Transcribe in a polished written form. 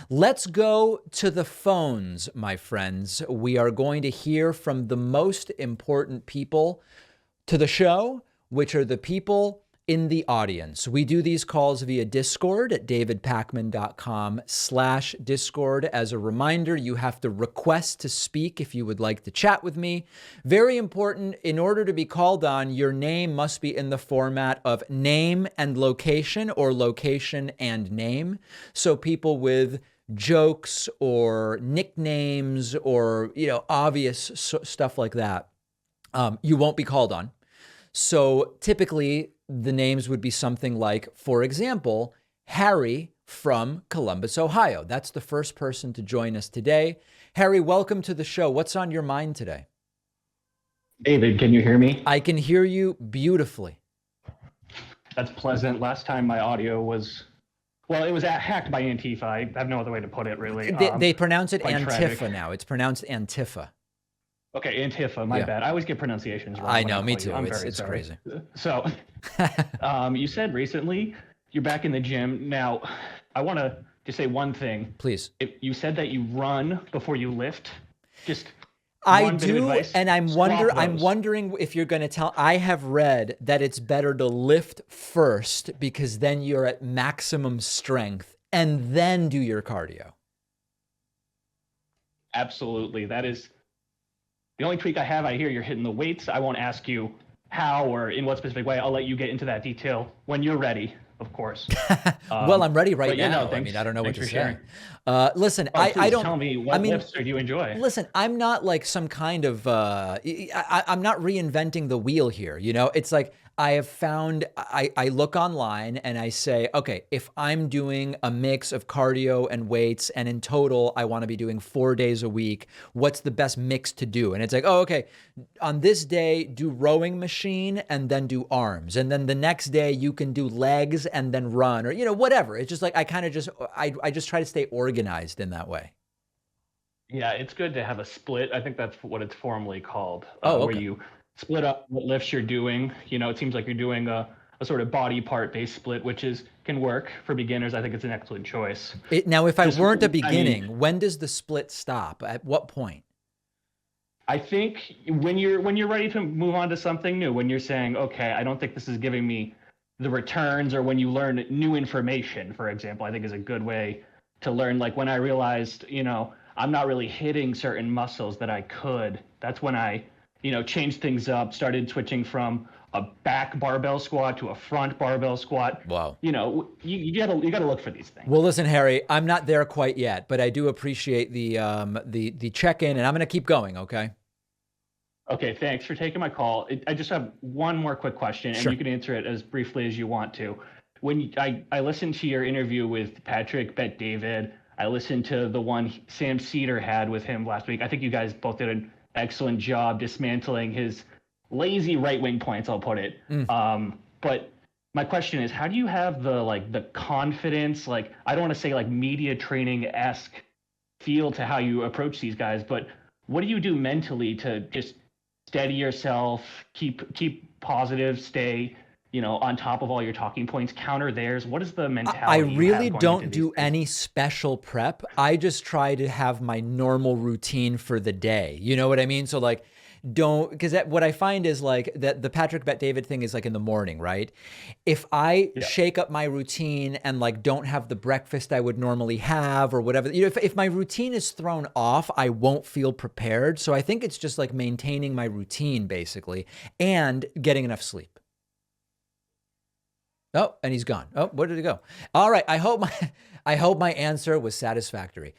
Let's go to the phones, my friends. We are going to hear from the most important people to the show, which are the people in the audience. We do these calls via Discord at davidpakman.com/Discord. As a reminder, you have to request to speak if you would like to chat with me. Very important, in order to be called on, your name must be in the format of name and location or location and name. So people with jokes or nicknames or, obvious stuff like that, you won't be called on. So typically the names would be something like, for example, Harry from Columbus, Ohio. That's the first person to join us today. Harry, welcome to the show. What's on your mind today? David, can you hear me? I can hear you beautifully. That's pleasant. Last time my audio was, it was hacked by Antifa. I have no other way to put it, really. They pronounce it Antifa tragic. now. It's pronounced Antifa. Okay, Antifa, my bad. I always get pronunciations wrong. I know, me too. It's crazy. So, you said recently you're back in the gym. Now, I want to just say one thing. Please. You said that you run before you lift. I do, and I'm wondering if you're going to tell. I have read that it's better to lift first because then you're at maximum strength and then do your cardio. Absolutely. That is the only tweak I have. I hear you're hitting the weights. I won't ask you how or in what specific way. I'll let you get into that detail when you're ready, of course. Well, I'm ready right now. No, thanks, I don't know what to say. Listen, I don't. Tell me what lifts do you enjoy? Listen, I'm not like some kind of. I'm not reinventing the wheel here. It's like I have found. I look online and I say, okay, if I'm doing a mix of cardio and weights, and in total I want to be doing 4 days a week, what's the best mix to do? And it's like, oh, okay, on this day do rowing machine and then do arms, and then the next day you can do legs and then run, or whatever. It's just like I just try to stay organized in that way. Yeah, it's good to have a split. I think that's what it's formally called. Okay. Where you split up what lifts you're doing. It seems like you're doing a sort of body part based split, which can work for beginners. I think it's an excellent choice. Now, if I weren't a beginning, when does the split stop? At what point? I think when you're ready to move on to something new, when you're saying, okay, I don't think this is giving me the returns, or when you learn new information, for example, I think is a good way to learn. Like when I realized, I'm not really hitting certain muscles that I could. That's when I changed things up, started switching from a back barbell squat to a front barbell squat. Wow. You gotta look for these things. Well, listen, Harry, I'm not there quite yet, but I do appreciate the check-in, and I'm going to keep going. Okay. Okay. Thanks for taking my call. I just have one more quick question, and Sure. You can answer it as briefly as you want to. When I listened to your interview with Patrick Bet-David, I listened to the one Sam Cedar had with him last week. I think you guys both did an excellent job dismantling his lazy right-wing points, I'll put it. But my question is, how do you have the confidence, I don't want to say media training-esque feel to how you approach these guys, but what do you do mentally to just steady yourself, keep positive, stay on top of all your talking points, counter theirs? What is the mentality? I really don't do any special prep. I just try to have my normal routine for the day. You know what I mean? So because what I find is that the Patrick Bet-David thing is in the morning, right? If I shake up my routine and don't have the breakfast I would normally have or whatever, if my routine is thrown off, I won't feel prepared. So I think it's just maintaining my routine basically and getting enough sleep. Oh, and he's gone. Oh, where did he go? All right. I hope my answer was satisfactory.